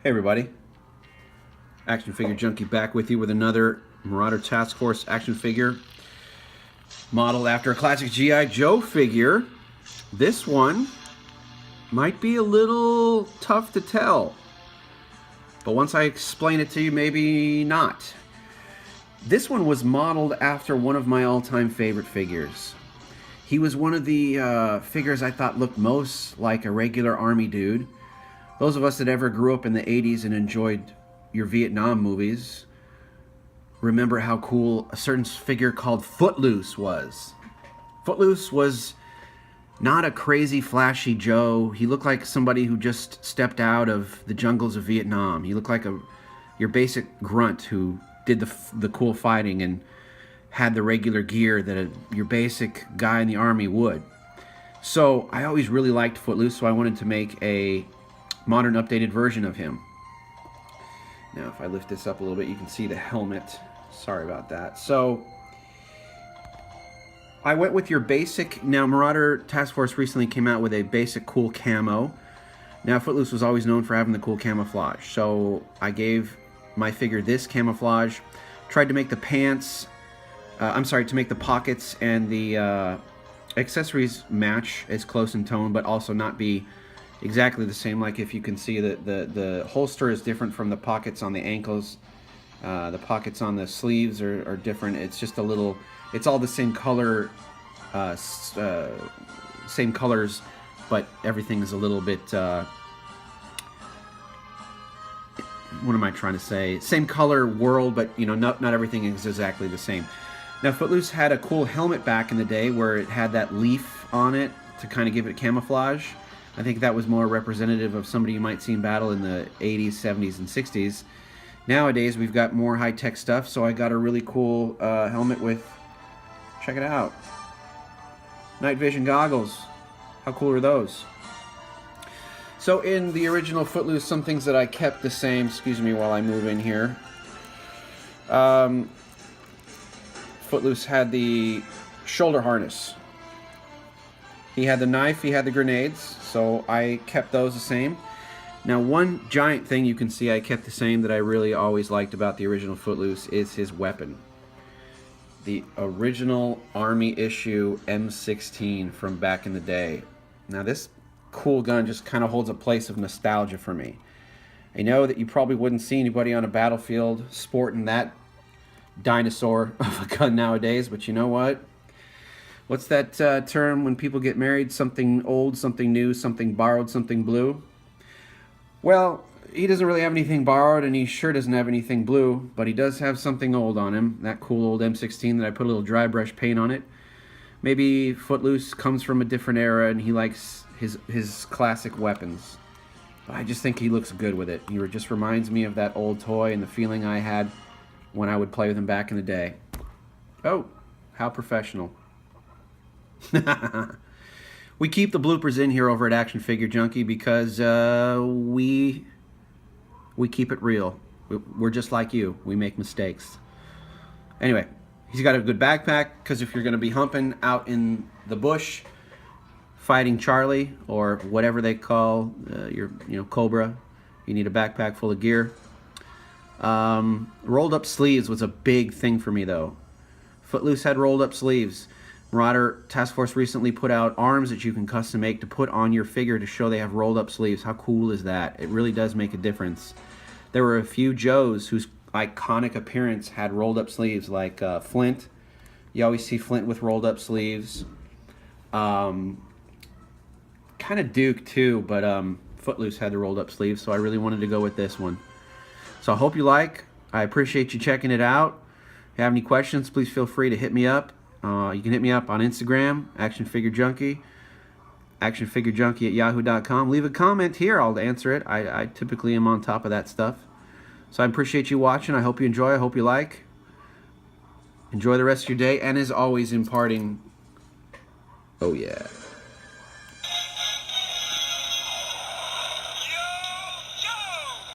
Hey everybody, Action Figure Junkie back with you with another Marauder Task Force action figure modeled after a classic G.I. Joe figure. This one might be a little tough to tell, but once I explain it to you, maybe not. This one was modeled after one of my all-time favorite figures. He was one of the figures I thought looked most like a regular army dude. Those of us that ever grew up in the 80s and enjoyed your Vietnam movies remember how cool a certain figure called Footloose was. Footloose was not a crazy, flashy Joe. He looked like somebody who just stepped out of the jungles of Vietnam. He looked like your basic grunt who did the cool fighting and had the regular gear that your basic guy in the army would. So I always really liked Footloose, so I wanted to make a modern updated version of him. Now if I lift this up a little bit, you can see the helmet. Sorry about that. So I went with your basic. Now Marauder Task Force recently came out with a basic cool camo. Now Footloose was always known for having the cool camouflage, so I gave my figure this camouflage. Tried to make the pants, to make the pockets and the accessories match as close in tone, but also not be exactly the same. Like if you can see that the holster is different from the pockets on the ankles. The pockets on the sleeves are different. It's just a little, it's all the same color, same colors, but everything is a little bit, what am I trying to say? Same color world, but you know, not everything is exactly the same. Now Footloose had a cool helmet back in the day where it had that leaf on it to kind of give it camouflage. I think that was more representative of somebody you might see in battle in the 80s, 70s, and 60s. Nowadays, we've got more high-tech stuff, so I got a really cool helmet with, check it out, night vision goggles. How cool are those? So in the original Footloose, some things that I kept the same, excuse me while I move in here. Footloose had the shoulder harness. He had the knife, he had the grenades, so I kept those the same. Now one giant thing you can see I kept the same that I really always liked about the original Footloose is his weapon. The original Army issue M16 from back in the day. Now this cool gun just kind of holds a place of nostalgia for me. I know that you probably wouldn't see anybody on a battlefield sporting that dinosaur of a gun nowadays, but you know what? What's that term when people get married? Something old, something new, something borrowed, something blue? Well, he doesn't really have anything borrowed, and he sure doesn't have anything blue, but he does have something old on him. That cool old M16 that I put a little dry brush paint on it. Maybe Footloose comes from a different era, and he likes his classic weapons. But I just think he looks good with it. He just reminds me of that old toy and the feeling I had when I would play with him back in the day. Oh, how professional. We keep the bloopers in here over at Action Figure Junkie because we keep it real. We're just like you. We make mistakes. Anyway, he's got a good backpack because if you're going to be humping out in the bush, fighting Charlie or whatever they call Cobra, you need a backpack full of gear. Rolled up sleeves was a big thing for me though. Footloose had rolled up sleeves. Marauder Task Force recently put out arms that you can custom make to put on your figure to show they have rolled up sleeves. How cool is that? It really does make a difference. There were a few Joes whose iconic appearance had rolled up sleeves, like Flint. You always see Flint with rolled up sleeves. Kind of Duke too, but Footloose had the rolled up sleeves, so I really wanted to go with this one. So I hope you like. I appreciate you checking it out. If you have any questions, please feel free to hit me up. You can hit me up on Instagram, Action Figure Junkie, actionfigurejunkie@yahoo.com. Leave a comment here, I'll answer it. I typically am on top of that stuff. So I appreciate you watching. I hope you enjoy. I hope you like. Enjoy the rest of your day, and as always, imparting. Oh yeah.